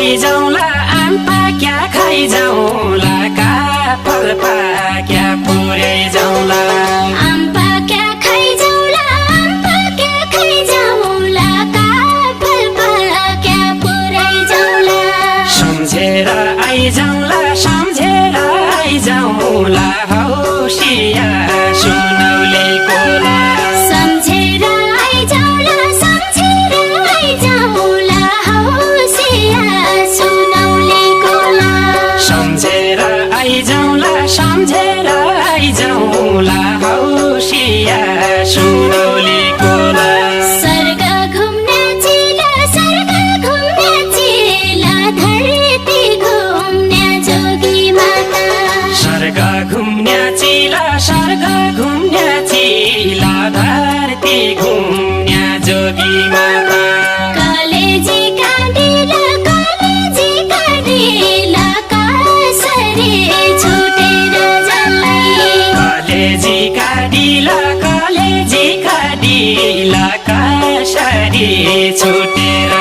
खाइ जाउँला आम पाक्या खाइ जाउँला काफल पाक्या पुरै जाउँला आम पाक्या खाइ जाउँला आम पाक्या खाइ जाउँला काफल पाक्या पुरै जाउँला सम्झेर आइजाउँला सम्झेर आइजाउँला हौसिया सुनौले कोला सम्झेर आइजाउँला सम्झेर आइजाउँला हौसिया सुनौले कोला सम्झेर आइजाउँला सम्झेर आइजाउँला हौसिया सुनौले कोला स्वर्ग घुम्ने चिला धरती घुम्ने जोगी माता स्वर्ग घुम्ने चिला धरती घुम्ने जोगी माता कलेजी काँडिला कसरी छुटेर जल्लाई कलेजी काँडिला कसरी छुटेर